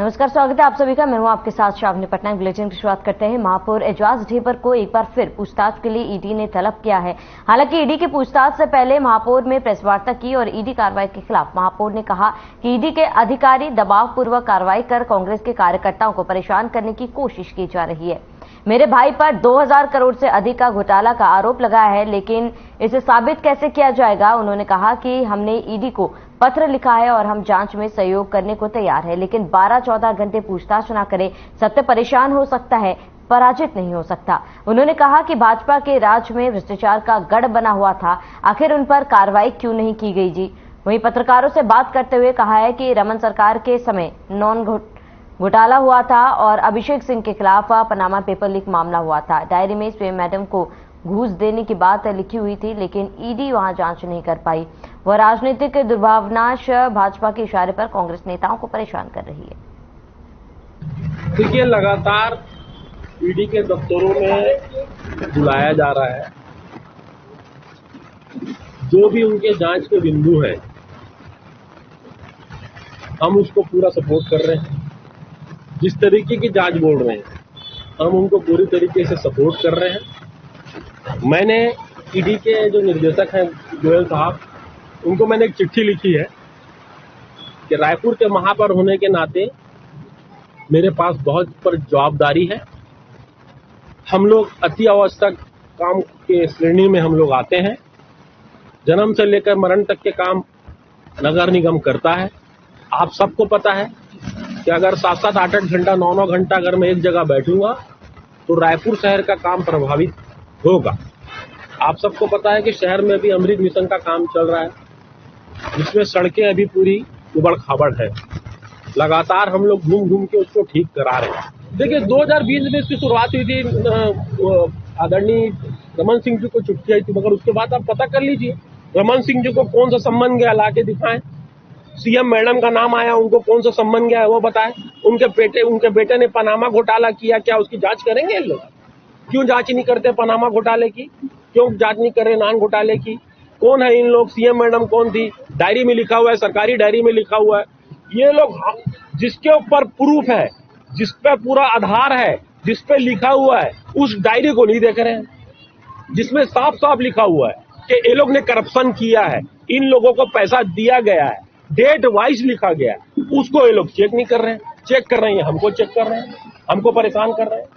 नमस्कार, स्वागत है आप सभी का। मैं हूं आपके साथ श्रावणी पटनायक। बुलेटिन की शुरुआत करते हैं। महापौर एजाज ढेबर को एक बार फिर पूछताछ के लिए ईडी ने तलब किया है। हालांकि ईडी की पूछताछ से पहले महापौर में प्रेस वार्ता की और ईडी कार्रवाई के खिलाफ महापौर ने कहा कि ईडी के अधिकारी दबावपूर्वक कार्रवाई कर कांग्रेस के कार्यकर्ताओं को परेशान करने की कोशिश की जा रही है। मेरे भाई पर 2000 करोड़ से अधिक का घोटाला का आरोप लगाया है, लेकिन इसे साबित कैसे किया जाएगा। उन्होंने कहा कि हमने ईडी को पत्र लिखा है और हम जांच में सहयोग करने को तैयार है, लेकिन 12-14 घंटे पूछताछ न करें। सत्य परेशान हो सकता है, पराजित नहीं हो सकता। उन्होंने कहा कि भाजपा के राज में भ्रष्टाचार का गढ़ बना हुआ था, आखिर उन पर कार्रवाई क्यों नहीं की गई जी। वहीं पत्रकारों से बात करते हुए कहा है कि रमन सरकार के समय नॉन घोटाला हुआ था और अभिषेक सिंह के खिलाफ पनामा पेपर लीक मामला हुआ था। डायरी में सीएम मैडम को घूस देने की बात लिखी हुई थी, लेकिन ईडी वहां जांच नहीं कर पाई। वह राजनीतिक दुर्भावनाश भाजपा के इशारे पर कांग्रेस नेताओं को परेशान कर रही है। देखिए, लगातार ईडी के दफ्तरों में बुलाया जा रहा है। जो भी उनके जांच के बिंदु हैं, हम उसको पूरा सपोर्ट कर रहे हैं। जिस तरीके की जांच बोल रहे हैं, हम उनको पूरी तरीके से सपोर्ट कर रहे हैं। मैंने ईडी के जो निर्देशक हैं गोयल साहब, उनको मैंने एक चिट्ठी लिखी है कि रायपुर के महापौर होने के नाते मेरे पास बहुत पर जवाबदारी है। हम लोग अति आवश्यक काम के श्रेणी में हम लोग आते हैं। जन्म से लेकर मरण तक के काम नगर निगम करता है। आप सबको पता है कि अगर 7-7, 8-8 घंटा, 9-9 घंटा अगर मैं एक जगह बैठूंगा तो रायपुर शहर का काम प्रभावित होगा। आप सबको पता है कि शहर में भी अमृत मिशन का काम चल रहा है, जिसमें सड़कें अभी पूरी उबड़ खाबड़ है। लगातार हम लोग घूम घूम के उसको ठीक करा रहे हैं। देखिए, 2020 में इसकी शुरुआत हुई थी। आदरणीय रमन सिंह जी को चिट्ठी आई थी, मगर उसके बाद आप पता कर लीजिए रमन सिंह जी को कौन सा सम्मान गया, ला के दिखाएं। सीएम मैडम का नाम आया, उनको कौन सा सम्मान गया है वो बताएं। उनके बेटे ने पनामा घोटाला किया, क्या उसकी जांच करेंगे ये लोग? क्यों जांच नहीं करते पनामा घोटाले की? क्यों जांच नहीं कर रहे नान घोटाले की? कौन है इन लोग? सीएम मैडम कौन थी? डायरी में लिखा हुआ है, सरकारी डायरी में लिखा हुआ है। ये लोग जिसके ऊपर प्रूफ है, जिस पे पूरा आधार है, जिस पे लिखा हुआ है, उस डायरी को नहीं देख रहे हैं, जिसमें साफ साफ लिखा हुआ है कि ये लोग ने करप्शन किया है, इन लोगों को पैसा दिया गया है, डेट वाइज लिखा गया है, उसको ये लोग चेक नहीं कर रहे हैं। चेक कर रहे हैं, हमको चेक कर रहे हैं, हमको परेशान कर रहे हैं।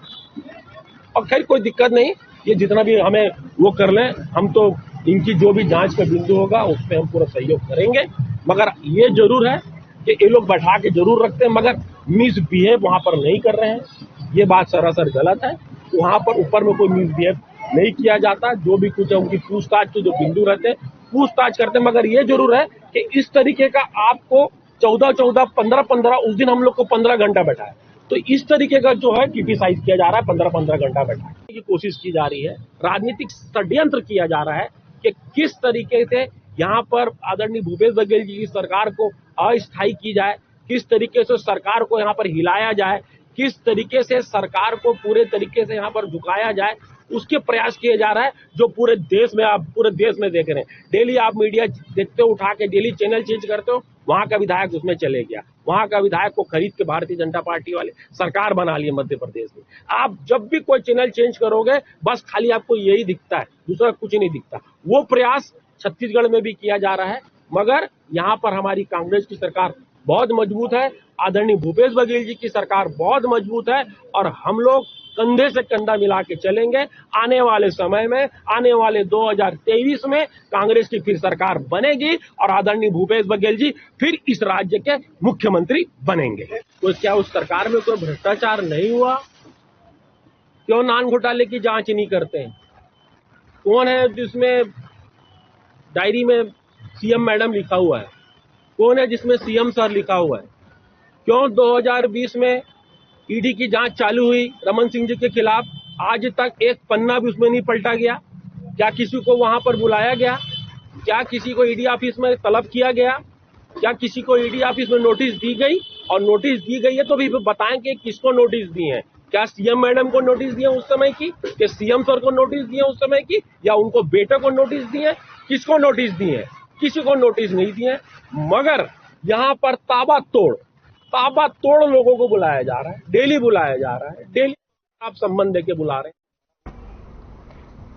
और खैर कोई दिक्कत नहीं, ये जितना भी हमें वो कर लें, हम तो इनकी जो भी जांच का बिंदु होगा उस पर हम पूरा सहयोग करेंगे। मगर ये जरूर है कि ये लोग बैठा के जरूर रखते हैं, मगर मिसबिहेव वहां पर नहीं कर रहे हैं। ये बात सरासर गलत है। वहां पर ऊपर में कोई मिसबिहेव नहीं किया जाता। जो भी कुछ है उनकी पूछताछ के जो बिंदु रहते हैं, पूछताछ करते हैं। मगर ये जरूर है कि इस तरीके का आपको 14-14, 15-15, उस दिन हम लोग को 15 घंटा बैठाया, तो इस तरीके का जो है क्रिटिसाइज किया जा रहा है। 15-15 घंटा बैठाने की कोशिश की जा रही है, राजनीतिक षड्यंत्र किया जा रहा है कि किस तरीके से यहाँ पर आदरणीय भूपेश बघेल जी की सरकार को अस्थायी की जाए, किस तरीके से सरकार को यहाँ पर हिलाया जाए, किस तरीके से सरकार को पूरे तरीके से यहाँ पर झुकाया जाए, उसके प्रयास किए जा रहा है। जो पूरे देश में आप देख रहे हैं। डेली आप मीडिया देखते हो, उठा के डेली चैनल चेंज करते हो, वहां का विधायक उसमें चले गया, वहां का विधायक को खरीद के भारतीय जनता पार्टी वाले सरकार बना लिए मध्य प्रदेश में। आप जब भी कोई चैनल चेंज करोगे, बस खाली आपको यही दिखता है, दूसरा कुछ नहीं दिखता। वो प्रयास छत्तीसगढ़ में भी किया जा रहा है, मगर यहाँ पर हमारी कांग्रेस की सरकार बहुत मजबूत है, आदरणीय भूपेश बघेल जी की सरकार बहुत मजबूत है, और हम लोग कंधे से कंधा मिला के चलेंगे। आने वाले समय में, आने वाले 2023 में कांग्रेस की फिर सरकार बनेगी और आदरणीय भूपेश बघेल जी फिर इस राज्य के मुख्यमंत्री बनेंगे। तो क्या उस सरकार में कोई भ्रष्टाचार नहीं हुआ? क्यों नान घोटाले की जांच नहीं करते? कौन है जिसमें डायरी में सीएम मैडम लिखा हुआ है? कौन है जिसमें सीएम सर लिखा हुआ है? क्यों 2020 में ईडी की जांच चालू हुई रमन सिंह जी के खिलाफ, आज तक एक पन्ना भी उसमें नहीं पलटा गया? क्या किसी को वहां पर बुलाया गया? क्या किसी को ईडी ऑफिस में तलब किया गया? क्या किसी को ईडी ऑफिस में नोटिस दी गई? और नोटिस दी गई है तो भी बताएं कि किसको नोटिस दी है। क्या सीएम मैडम को नोटिस दिए उस समय की, कि सीएम सर को नोटिस दिए उस समय की, या उनको बेटे को नोटिस दिए? किसको नोटिस दिए? किसी को नोटिस नहीं दिए। मगर यहाँ पर ताबड़तोड़ ताबड़तोड़ लोगों को बुलाया जा रहा है, डेली बुलाया जा रहा है, डेली आप संबंध देके बुला रहे हैं।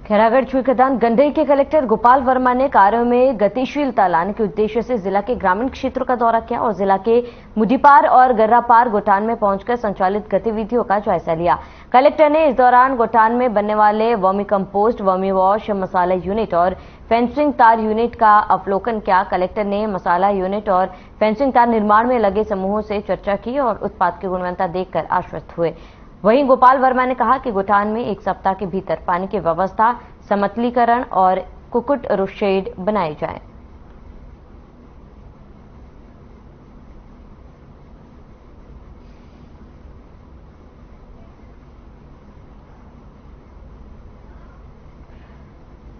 खैरागढ़ छुईखदान गंडई के कलेक्टर गोपाल वर्मा ने कार्यों में गतिशीलता लाने के उद्देश्य से जिला के ग्रामीण क्षेत्रों का दौरा किया और जिला के मुदीपार और गर्रापार गोटान में पहुंचकर संचालित गतिविधियों का जायजा लिया। कलेक्टर ने इस दौरान गोटान में बनने वाले वर्मी कंपोस्ट, वर्मी वॉश, मसाला यूनिट और फेंसिंग तार यूनिट का अवलोकन किया। कलेक्टर ने मसाला यूनिट और फेंसिंग तार निर्माण में लगे समूहों से चर्चा की और उत्पाद की गुणवत्ता देखकर आश्वस्त हुए। वहीं गोपाल वर्मा ने कहा कि गोटान में 1 सप्ताह के भीतर पानी की व्यवस्था, समतलीकरण और कुक्कुट शेड बनाए जाएं।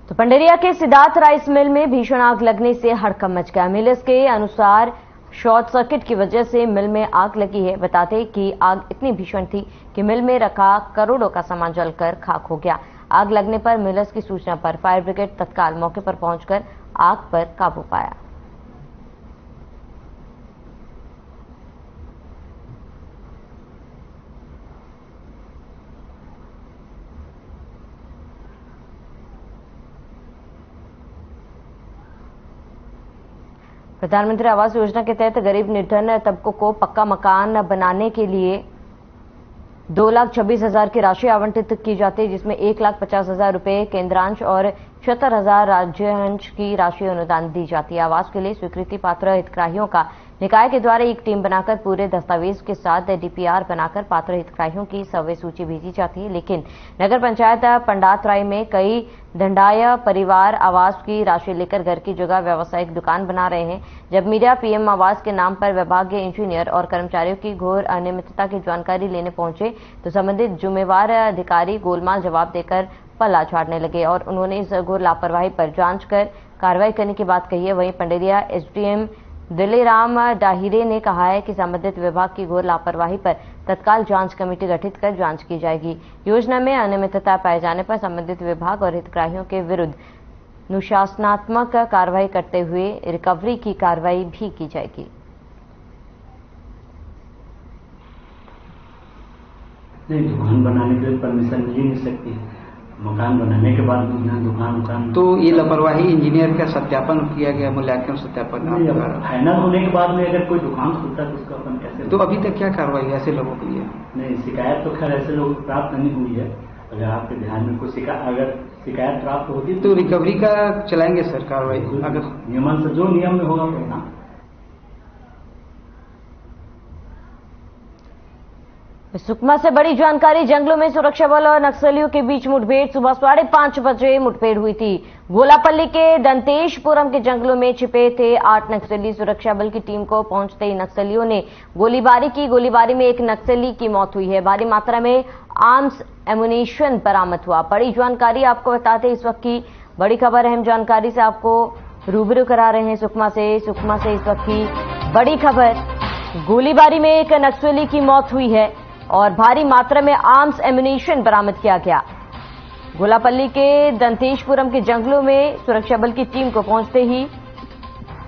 तो पंडेरिया के सिद्धार्थ राइस मिल में भीषण आग लगने से हड़कंप मच गया। मिलर्स के अनुसार शॉर्ट सर्किट की वजह से मिल में आग लगी है। बताते कि आग इतनी भीषण थी कि मिल में रखा करोड़ों का सामान जलकर खाक हो गया। आग लगने पर मिलर्स की सूचना पर फायर ब्रिगेड तत्काल मौके पर पहुंचकर आग पर काबू पाया। प्रधानमंत्री आवास योजना के तहत गरीब निर्धन तबकों को पक्का मकान बनाने के लिए 2,26,000 की राशि आवंटित की जाती है, जिसमें 1,50,000 रुपए केंद्रांश और 76,000 राज्यांश की राशि अनुदान दी जाती है। आवास के लिए स्वीकृति पात्र हितग्राहियों का निकाय के द्वारा एक टीम बनाकर पूरे दस्तावेज के साथ डीपीआर बनाकर पात्र हितग्राहियों की सर्वे सूची भेजी जाती है। लेकिन नगर पंचायत पंडातराई में कई दंडाय परिवार आवास की राशि लेकर घर की जगह व्यावसायिक दुकान बना रहे हैं। जब मीडिया पीएम आवास के नाम पर विभागीय इंजीनियर और कर्मचारियों की घोर अनियमितता की जानकारी लेने पहुंचे तो संबंधित जिम्मेवार अधिकारी गोलमाल जवाब देकर पल्ला झाड़ने लगे और उन्होंने इस घोर लापरवाही पर जांच कर कार्रवाई करने की बात कही है। वहीं पंडेरिया एसडीएम दिलेराम डाहिरे ने कहा है कि संबंधित विभाग की घोर लापरवाही पर तत्काल जांच कमेटी गठित कर जांच की जाएगी। योजना में अनियमितता पाए जाने पर संबंधित विभाग और हितग्राहियों के विरुद्ध अनुशासनात्मक कार्रवाई करते हुए रिकवरी की कार्रवाई भी की जाएगी। नहीं, दुकान बनाने के लिए परमिशन मिल ही नहीं सकती। मकान बनाने के बाद दुकान तो ये लापरवाही इंजीनियर का सत्यापन किया गया, मूल्यांकन सत्यापन फाइनल होने के बाद में अगर कोई दुकान खुलता है तो उसका अपन कैसे? तो अभी तक क्या कार्रवाई ऐसे लोगों के लिए? नहीं, शिकायत तो खैर ऐसे लोग प्राप्त नहीं हुई है। अगर आपके ध्यान में कोई शिकायत प्राप्त होती तो रिकवरी का चलाएंगे सर कार्रवाई, अगर नियमन से जो नियम में होगा वही। सुकमा से बड़ी जानकारी। जंगलों में सुरक्षा बल और नक्सलियों के बीच मुठभेड़। सुबह 5:30 बजे मुठभेड़ हुई थी। गोलापल्ली के दंतेशपुरम के जंगलों में छिपे थे 8 नक्सली। सुरक्षा बल की टीम को पहुंचते ही नक्सलियों ने गोलीबारी की। गोलीबारी में एक नक्सली की मौत हुई है। भारी मात्रा में आर्म्स एमुनिशन बरामद हुआ। बड़ी जानकारी आपको बताते इस वक्त की बड़ी खबर, अहम जानकारी से आपको रूबरू करा रहे हैं सुकमा से इस वक्त की बड़ी खबर। गोलीबारी में एक नक्सली की मौत हुई है और भारी मात्रा में आर्म्स एमुनिशन बरामद किया गया। गोलापल्ली के दंतेशपुरम के जंगलों में सुरक्षा बल की टीम को पहुंचते ही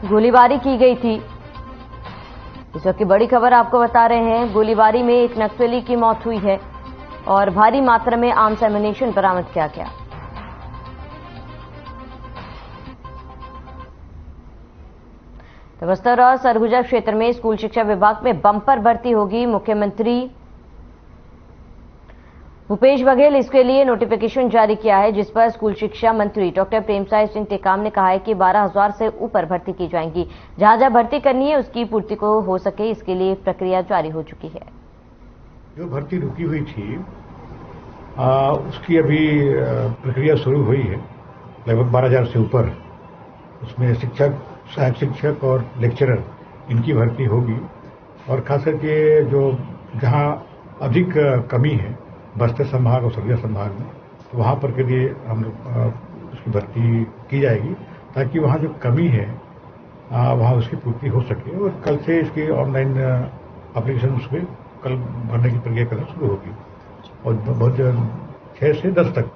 गोलीबारी की गई थी। इस वक्त की बड़ी खबर आपको बता रहे हैं। गोलीबारी में एक नक्सली की मौत हुई है और भारी मात्रा में आर्म्स एमुनिशन बरामद किया गया। तो बस्तर और सरगुजा क्षेत्र में स्कूल शिक्षा विभाग में बंपर भर्ती होगी। मुख्यमंत्री भूपेश बघेल इसके लिए नोटिफिकेशन जारी किया है, जिस पर स्कूल शिक्षा मंत्री डॉक्टर प्रेमसाय सिंह टेकाम ने कहा है कि 12,000 से ऊपर भर्ती की जाएंगी। जहां भर्ती करनी है उसकी पूर्ति को हो सके इसके लिए प्रक्रिया जारी हो चुकी है। जो भर्ती रुकी हुई थी उसकी अभी प्रक्रिया शुरू हुई है। लगभग 12,000 से ऊपर उसमें शिक्षक, सहायक शिक्षक और लेक्चरर इनकी भर्ती होगी। और खास करके जो जहां अधिक कमी है बस्तर संभाग और सरगुजा संभाग में, तो वहाँ पर के लिए हम लोग उसकी भर्ती की जाएगी ताकि वहाँ जो कमी है वहाँ उसकी पूर्ति हो सके। और कल से इसकी ऑनलाइन एप्लीकेशन उसमें कल भरने की प्रक्रिया कल शुरू होगी और बहुत 6 से 10 तक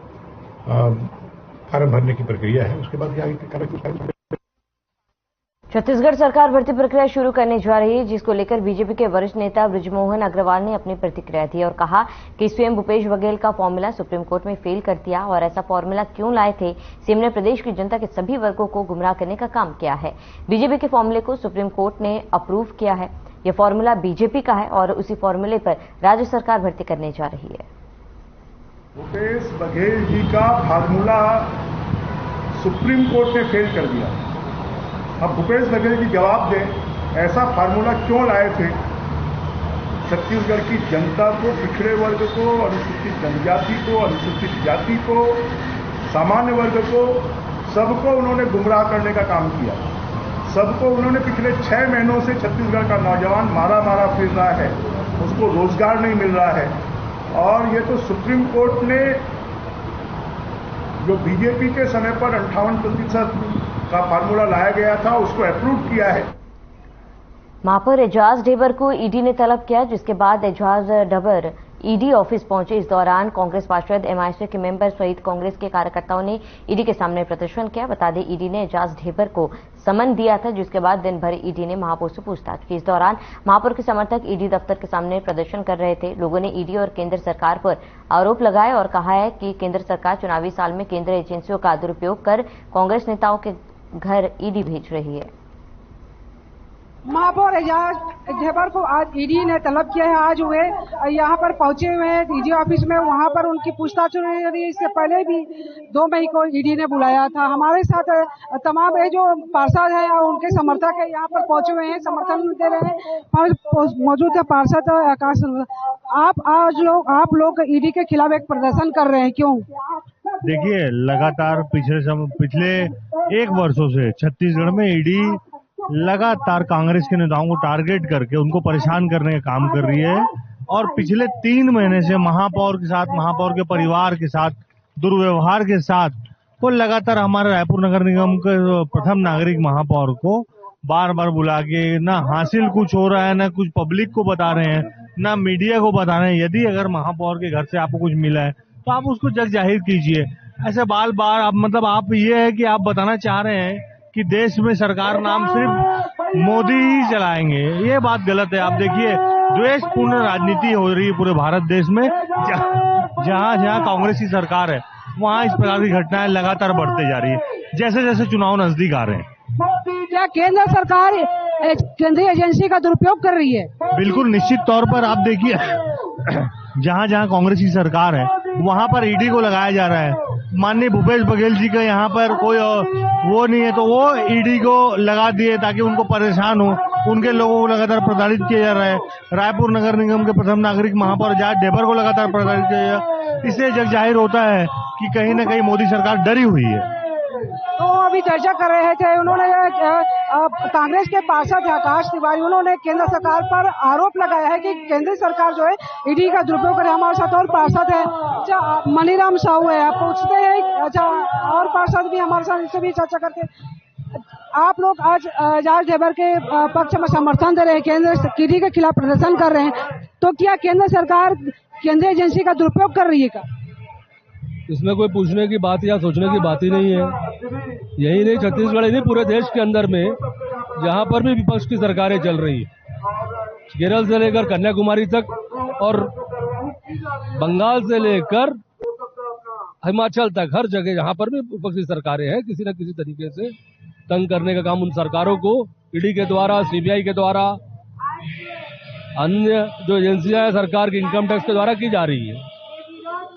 फार्म भरने की प्रक्रिया है। उसके बाद आगे छत्तीसगढ़ सरकार भर्ती प्रक्रिया शुरू करने जा रही है, जिसको लेकर बीजेपी के वरिष्ठ नेता बृजमोहन अग्रवाल ने अपनी प्रतिक्रिया दी और कहा कि स्वयं भूपेश बघेल का फॉर्मूला सुप्रीम कोर्ट में फेल कर दिया और ऐसा फॉर्मूला क्यों लाए थे। सीएम ने प्रदेश की जनता के सभी वर्गों को गुमराह करने का काम किया है। बीजेपी के फॉर्मूले को सुप्रीम कोर्ट ने अप्रूव किया है। यह फॉर्मूला बीजेपी का है और उसी फॉर्मूले पर राज्य सरकार भर्ती करने जा रही है। भूपेश बघेल जी का फार्मूला सुप्रीम कोर्ट ने फेल कर दिया। अब भूपेश बघेल जी जवाब दें, ऐसा फार्मूला क्यों लाए थे। छत्तीसगढ़ की जनता को, पिछड़े वर्ग को, अनुसूचित जनजाति को, अनुसूचित जाति को, सामान्य वर्ग को, सबको उन्होंने गुमराह करने का काम किया। सबको उन्होंने पिछले 6 महीनों से छत्तीसगढ़ का नौजवान मारा फिर रहा है, उसको रोजगार नहीं मिल रहा है। और ये तो सुप्रीम कोर्ट ने जो बीजेपी के समय पर 58% का फार्मूला लाया गया था, उसको अप्रूव किया है। महापौर एजाज ढेबर को ईडी ने तलब किया, जिसके बाद एजाज ढेबर ईडी ऑफिस पहुंचे। इस दौरान कांग्रेस पार्षद, एमआईसी के मेंबर सहित कांग्रेस के कार्यकर्ताओं ने ईडी के सामने प्रदर्शन किया। बता दें, ईडी ने एजाज ढेबर को समन दिया था, जिसके बाद दिन भर ईडी ने महापौर से पूछताछ की। इस दौरान महापौर के समर्थक ईडी दफ्तर के सामने प्रदर्शन कर रहे थे। लोगों ने ईडी और केंद्र सरकार पर आरोप लगाए और कहा है कि केंद्र सरकार चुनावी साल में केंद्रीय एजेंसियों का दुरुपयोग कर कांग्रेस नेताओं के घर ईडी भेज रही है। महापौर एजाज ढेबर को आज ईडी ने तलब किया है। आज वे यहाँ पर पहुंचे हुए हैं ईडी ऑफिस में, वहाँ पर उनकी पूछताछ हो रही है। इससे पहले भी 2 मई को ईडी ने बुलाया था। हमारे साथ तमाम ये जो पार्षद हैं और उनके समर्थक है यहाँ पर पहुंचे हुए हैं, समर्थन दे रहे हैं। मौजूद है पार्षद आकाश। आप लोग ईडी के खिलाफ एक प्रदर्शन कर रहे हैं, क्यों? देखिए, लगातार पिछले 1 वर्षों से छत्तीसगढ़ में ईडी लगातार कांग्रेस के नेताओं को टारगेट करके उनको परेशान करने का काम कर रही है और पिछले 3 महीने से महापौर के साथ, महापौर के परिवार के साथ दुर्व्यवहार के साथ वो लगातार हमारे रायपुर नगर निगम के प्रथम नागरिक महापौर को बार बार बुला के ना हासिल कुछ हो रहा है, ना कुछ पब्लिक को बता रहे हैं, ना मीडिया को बता रहे हैं। यदि अगर महापौर के घर से आपको कुछ मिला है तो आप उसको जग जाहिर कीजिए। ऐसे बार आप ये है कि आप बताना चाह रहे हैं कि देश में सरकार नाम सिर्फ मोदी ही चलाएंगे। ये बात गलत है। आप देखिए, द्वेषपूर्ण राजनीति हो रही है पूरे भारत देश में। जहां कांग्रेस की सरकार है वहां इस प्रकार की घटनाएं लगातार बढ़ते जा रही है, जैसे जैसे चुनाव नजदीक आ रहे हैं। क्या केंद्र सरकार केंद्रीय एजेंसी का दुरुपयोग कर रही है? बिल्कुल निश्चित तौर पर। आप देखिए, जहां कांग्रेस की सरकार है वहां पर ईडी को लगाया जा रहा है। माननीय भूपेश बघेल जी का यहाँ पर कोई वो नहीं है तो वो ईडी को लगा दिए ताकि उनको परेशान हो। उनके लोगों को लगातार प्रताड़ित किया जा रहा है। रायपुर नगर निगम के प्रथम नागरिक महापौर एजाज ढेबर को लगातार प्रताड़ित किया जा रहा है। इससे जग जाहिर होता है कि कहीं न कहीं मोदी सरकार डरी हुई है। तो अभी चर्चा कर रहे थे, उन्होंने कांग्रेस के पार्षद आकाश तिवारी, उन्होंने केंद्र सरकार पर आरोप लगाया है कि केंद्र सरकार जो है ईडी का दुरुपयोग करे। हमारे साथ और पार्षद है, अच्छा मनीराम साहू है, आप पूछते हैं। अच्छा, और पार्षद भी हमारे साथ, इससे भी चर्चा करते हैं। आप लोग आज एजाज ढेबर के पक्ष में समर्थन दे रहे हैं, केंद्र ईडी के खिलाफ प्रदर्शन कर रहे हैं, तो क्या केंद्र सरकार केंद्रीय एजेंसी का दुरुपयोग कर रही है क्या? इसमें कोई पूछने की बात या सोचने की बात ही नहीं है। यही नहीं, छत्तीसगढ़ ही नहीं, पूरे देश के अंदर में जहां पर भी विपक्ष की सरकारें चल रही है, केरल से लेकर कन्याकुमारी तक और बंगाल से लेकर हिमाचल तक, हर जगह जहां पर भी विपक्षी सरकारें हैं, किसी न किसी तरीके से तंग करने का काम उन सरकारों को ईडी के द्वारा, सीबीआई के द्वारा, अन्य जो एजेंसियां हैं सरकार की, इनकम टैक्स के द्वारा की जा रही है।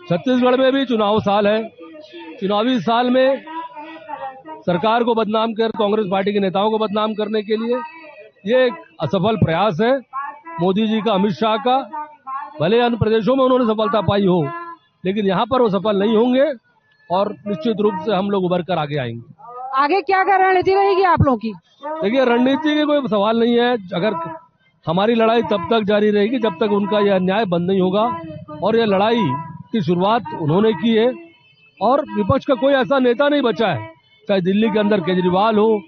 छत्तीसगढ़ में भी चुनाव साल है। चुनावी साल में सरकार को बदनाम कर, कांग्रेस पार्टी के नेताओं को बदनाम करने के लिए ये एक असफल प्रयास है मोदी जी का, अमित शाह का। भले अन्य प्रदेशों में उन्होंने सफलता पाई हो, लेकिन यहाँ पर वो सफल नहीं होंगे और निश्चित रूप से हम लोग उभर कर आगे आएंगे। आगे क्या रणनीति रहेगी आप लोगों की? देखिए, रणनीति की कोई सवाल नहीं है। अगर हमारी लड़ाई तब तक जारी रहेगी जब तक उनका यह अन्याय बंद नहीं होगा, और यह लड़ाई की शुरुआत उन्होंने की है और विपक्ष का कोई ऐसा नेता नहीं बचा है, चाहे दिल्ली के अंदर केजरीवाल हो,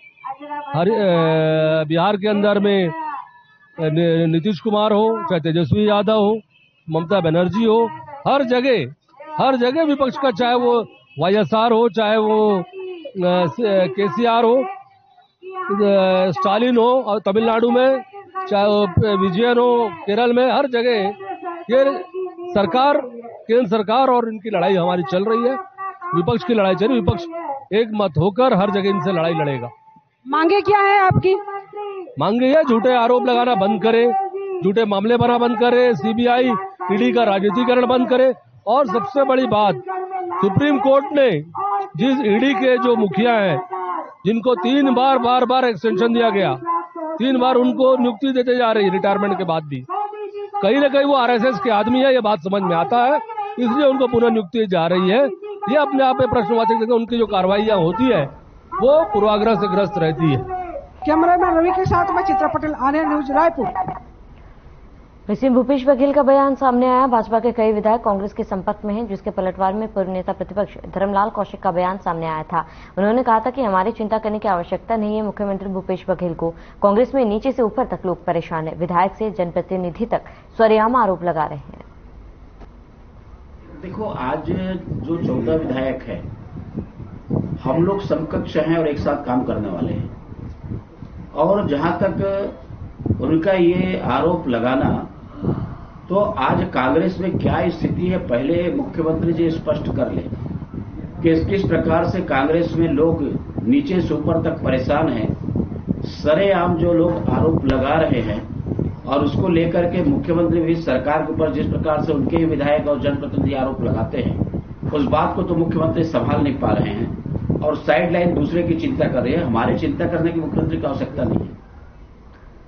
बिहार के अंदर में नीतीश कुमार हो, चाहे तेजस्वी यादव हो, ममता बनर्जी हो, हर जगह विपक्ष का, चाहे वो वाईएसआर हो, चाहे वो केसीआर हो, स्टालिन हो और तमिलनाडु में, चाहे विजयन हो केरल में, हर जगह ये सरकार, केंद्र सरकार और इनकी लड़ाई हमारी चल रही है। विपक्ष की लड़ाई चल रही है, विपक्ष एक मत होकर हर जगह इनसे लड़ाई लड़ेगा। मांगे क्या है आपकी? मांगे है झूठे आरोप लगाना बंद करे, झूठे मामले भरना बंद करे, सीबीआई ईडी का राजनीतिकरण बंद करे, और सबसे बड़ी बात, सुप्रीम कोर्ट ने जिस ईडी के जो मुखिया हैं, जिनको 3 बार बार एक्सटेंशन दिया गया, 3 बार उनको नियुक्ति देते जा रही है रिटायरमेंट के बाद भी, कहीं न कहीं वो आरएसएस के आदमी है, ये बात समझ में आता है, इसलिए उनको पुनः नियुक्ति जा रही है। ये अपने आप में प्रश्नवाची है, उनकी जो कार्रवाइयां होती है वो पूर्वाग्रह से ग्रस्त रहती है। कैमरामैन रवि के साथ मैं चित्रा पटेल, आनंद न्यूज, रायपुर। सीएम भूपेश बघेल का बयान सामने आया। भाजपा के कई विधायक कांग्रेस के संपर्क में हैं, जिसके पलटवार में पूर्व नेता प्रतिपक्ष धर्मलाल कौशिक का बयान सामने आया था। उन्होंने कहा था कि हमारी चिंता करने की आवश्यकता नहीं है। मुख्यमंत्री भूपेश बघेल को कांग्रेस में नीचे से ऊपर तक लोग परेशान है, विधायक से जनप्रतिनिधि तक सरेआम आरोप लगा रहे हैं। देखो, आज जो 14 विधायक है, हम लोग समकक्ष हैं और एक साथ काम करने वाले हैं, और जहां तक उनका ये आरोप लगाना, तो आज कांग्रेस में क्या स्थिति है पहले मुख्यमंत्री जी स्पष्ट कर ले कि किस प्रकार से कांग्रेस में लोग नीचे से ऊपर तक परेशान हैं। सरेआम जो लोग आरोप लगा रहे हैं और उसको लेकर के मुख्यमंत्री भी सरकार के ऊपर जिस प्रकार से उनके विधायक और जनप्रतिनिधि आरोप लगाते हैं, उस बात को तो मुख्यमंत्री संभाल नहीं पा रहे हैं और साइड लाइन दूसरे की चिंता कर रहे हैं। हमारी चिंता करने की मुख्यमंत्री की आवश्यकता नहीं है।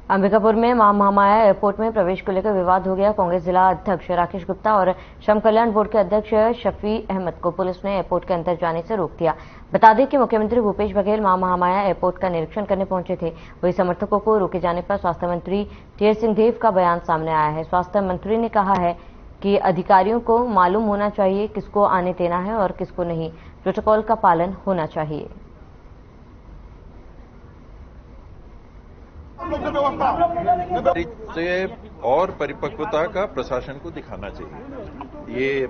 अंबिकापुर में मां महामाया एयरपोर्ट में प्रवेश को लेकर विवाद हो गया। कांग्रेस जिला अध्यक्ष राकेश गुप्ता और श्रम कल्याण बोर्ड के अध्यक्ष शफी अहमद को पुलिस ने एयरपोर्ट के अंदर जाने से रोक दिया। बता दें कि मुख्यमंत्री भूपेश बघेल मां महामाया एयरपोर्ट का निरीक्षण करने पहुंचे थे। वही समर्थकों को रोके जाने पर स्वास्थ्य मंत्री टीएस सिंहदेव का बयान सामने आया है। स्वास्थ्य मंत्री ने कहा है कि अधिकारियों को मालूम होना चाहिए किसको आने देना है और किसको नहीं। प्रोटोकॉल का पालन होना चाहिए। से और परिपक्वता का प्रशासन को दिखाना चाहिए। ये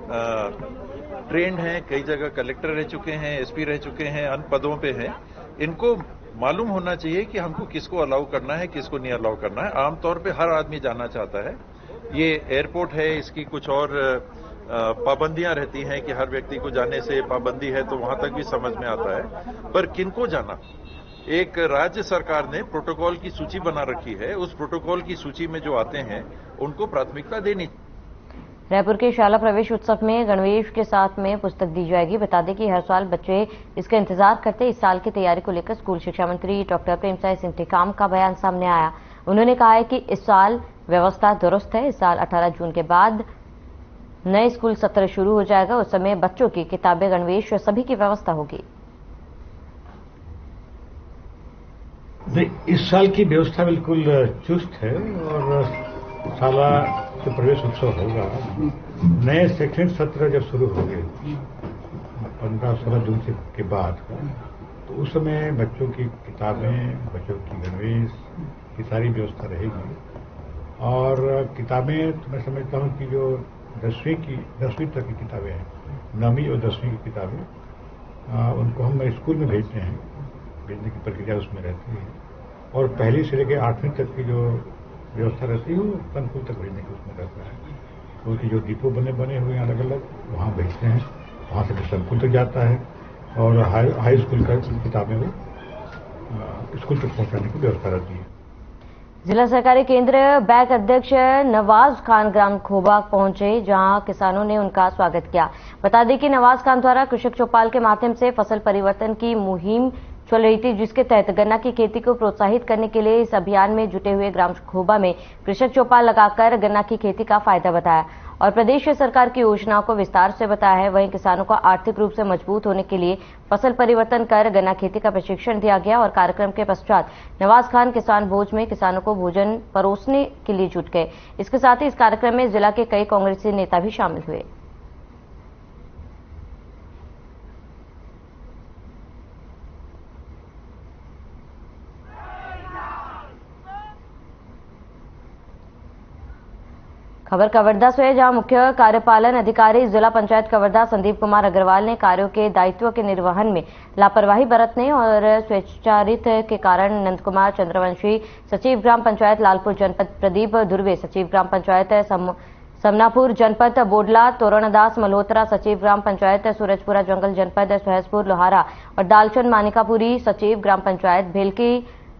ट्रेंड है, कई जगह कलेक्टर रह चुके हैं, एसपी रह चुके हैं, अन्य पदों पे हैं। इनको मालूम होना चाहिए कि हमको किसको अलाउ करना है, किसको नहीं अलाउ करना है। आमतौर पे हर आदमी जाना चाहता है। ये एयरपोर्ट है, इसकी कुछ और पाबंदियां रहती हैं कि हर व्यक्ति को जाने से पाबंदी है, तो वहां तक भी समझ में आता है। पर किनको जाना, एक राज्य सरकार ने प्रोटोकॉल की सूची बना रखी है। उस प्रोटोकॉल की सूची में जो आते हैं उनको प्राथमिकता देनी। रायपुर के शाला प्रवेश उत्सव में गणवेश के साथ में पुस्तक दी जाएगी। बता दें कि हर साल बच्चे इसका इंतजार करते। इस साल की तैयारी को लेकर स्कूल शिक्षा मंत्री डॉक्टर प्रेमसाय सिंह टेकाम का बयान सामने आया। उन्होंने कहा है कि इस साल व्यवस्था दुरुस्त है। इस साल 18 जून के बाद नए स्कूल सत्र शुरू हो जाएगा। उस समय बच्चों की किताबें, गणवेश सभी की व्यवस्था होगी। इस साल की व्यवस्था बिल्कुल चुस्त है और शाला जो प्रवेश उत्सव होगा, नए शैक्षणिक सत्र जब शुरू होंगे 15-16 जून के बाद, तो उस समय बच्चों की किताबें, बच्चों की गणवेश की सारी व्यवस्था रहेगी। और किताबें तो मैं समझता हूँ कि जो 10वीं तक की किताबें हैं, 9वीं और 10वीं की किताबें, उनको हम स्कूल में भेजते हैं। भेजने की प्रक्रिया उसमें रहती है। और पहली से लेकर 8वीं तक की जो व्यवस्था रहती है वो संकुल तक भेजने की उसमें रहता है। क्योंकि जो डिपो बने हुए हैं अलग अलग, वहाँ भेजते हैं, वहाँ से फिर संकुल तक जाता है और हाई स्कूल का किताबें वो स्कूल तक पहुँचाने की व्यवस्था रहती है। जिला सहकारी केंद्र बैंक अध्यक्ष नवाज खान ग्राम खोबा पहुंचे, जहां किसानों ने उनका स्वागत किया। बता दें कि नवाज खान द्वारा कृषक चौपाल के माध्यम से फसल परिवर्तन की मुहिम चल रही थी, जिसके तहत गन्ना की खेती को प्रोत्साहित करने के लिए इस अभियान में जुटे हुए ग्राम खोबा में कृषक चौपाल लगाकर गन्ना की खेती का फायदा बताया और प्रदेश सरकार की योजनाओं को विस्तार से बताया है। वहीं किसानों को आर्थिक रूप से मजबूत होने के लिए फसल परिवर्तन कर गन्ना खेती का प्रशिक्षण दिया गया और कार्यक्रम के पश्चात नवाज खान किसान भोज में किसानों को भोजन परोसने के लिए जुट गए। इसके साथ ही इस कार्यक्रम में जिला के कई कांग्रेसी नेता भी शामिल हुए। खबर कवर्धा से है, जहां मुख्य कार्यपालन अधिकारी जिला पंचायत कवर्धा संदीप कुमार अग्रवाल ने कार्यों के दायित्व के निर्वहन में लापरवाही बरतने और स्वेच्छाचारित के कारण नंद कुमार चंद्रवंशी सचिव ग्राम पंचायत लालपुर जनपद, प्रदीप दुर्वे सचिव ग्राम पंचायत समनापुर जनपद बोडला, तोरणदास मल्होत्रा सचिव ग्राम पंचायत सूरजपुरा जंगल जनपद सहसपुर लोहारा और दालचंद मानिकापुरी सचिव ग्राम पंचायत भेलकी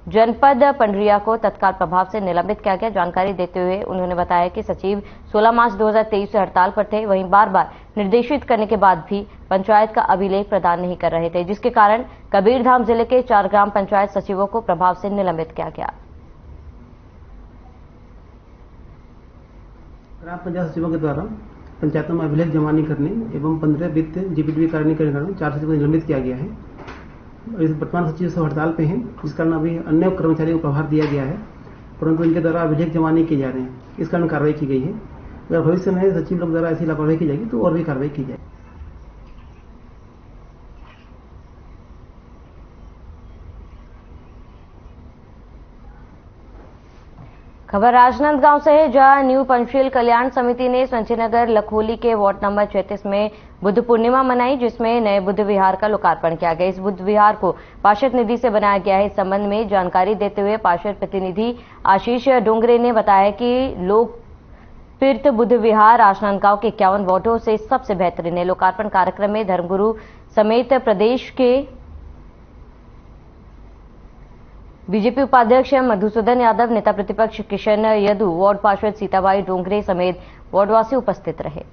जनपद पंडरिया को तत्काल प्रभाव से निलंबित किया गया। जानकारी देते हुए उन्होंने बताया कि सचिव 16 मार्च 2023 से हड़ताल पर थे, वहीं बार बार निर्देशित करने के बाद भी पंचायत का अभिलेख प्रदान नहीं कर रहे थे, जिसके कारण कबीरधाम जिले के 4 ग्राम पंचायत सचिवों को प्रभाव से निलंबित किया गया। ग्राम पंचायत सचिवों के द्वारा पंचायतों में अभिलेख जमा नहीं करने एवं 15 वित्त जीपीडीपी कार्य नहीं करने के कारण 4 सचिवों को निलंबित किया गया है। इस वर्तमान सचिव सब हड़ताल पे हैं, जिस कारण अभी अन्य कर्मचारियों को प्रभार दिया गया है, परंतु इनके द्वारा अभिलेख जमा नहीं किए जा रहे हैं, इस कारण कार्रवाई की गई है। अगर भविष्य में सचिव लोग द्वारा ऐसी लापरवाही की जाएगी तो और भी कार्रवाई की जाएगी। खबर राजनांदगांव से है, जहां न्यू पंचशील कल्याण समिति ने संचीनगर लखोली के वार्ड नंबर 36 में बुद्ध पूर्णिमा मनाई, जिसमें नए बुद्ध विहार का लोकार्पण किया गया। इस बुद्ध विहार को पार्षद निधि से बनाया गया है। इस संबंध में जानकारी देते हुए पार्षद प्रतिनिधि आशीष डोंगरे ने बताया कि लोक तीर्थ बुद्ध विहार राजनांदगांव के 51 वार्डों से सबसे बेहतरीन है। लोकार्पण कार्यक्रम में धर्मगुरु समेत प्रदेश के बीजेपी उपाध्यक्ष मधुसूदन यादव, नेता प्रतिपक्ष किशन यदु, वार्ड पार्षद सीताबाई डोंगरे समेत वार्डवासी उपस्थित रहे।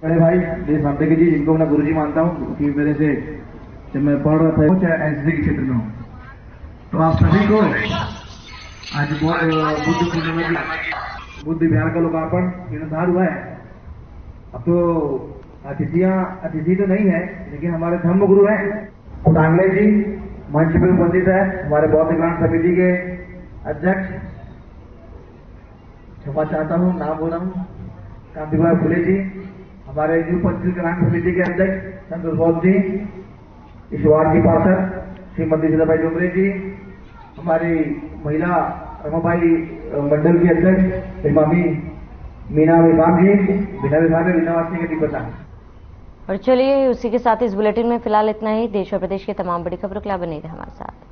बड़े भाई देश रामदेव जी, जिनको मैं गुरुजी मानता हूँ, कि मेरे से जब मैं पढ़ रहा था चाहे एसडी के क्षेत्र में हूँ, तो आप सभी को आज बुद्ध पूर्णिमा की बुद्ध विहार का लोकार्पण निरंतर हुआ है। अब तो अतिथि तो नहीं है, लेकिन हमारे धर्मगुरु हैं कुटांगले जी मंच पर उपस्थित है, हमारे बौद्ध कल्याण समिति के अध्यक्ष, क्षमा चाहता हूँ नाम बोला हूँ, कांतिभाई फुले जी, हमारे न्यू पंचशील कल्याण समिति के अध्यक्ष संतोष बौद्ध जी, ईश्वर जी पार्षद श्रीमती सीताबाई डोंगरे जी, हमारी महिला रमाबाई मंडल की अध्यक्ष इमामी मीना विभाग जी, बिना विभाग में बिनावासी के दिक्कत। और चलिए उसी के साथ इस बुलेटिन में फिलहाल इतना ही। देश और प्रदेश की तमाम बड़ी खबरों के लिए बने रहे हमारे साथ।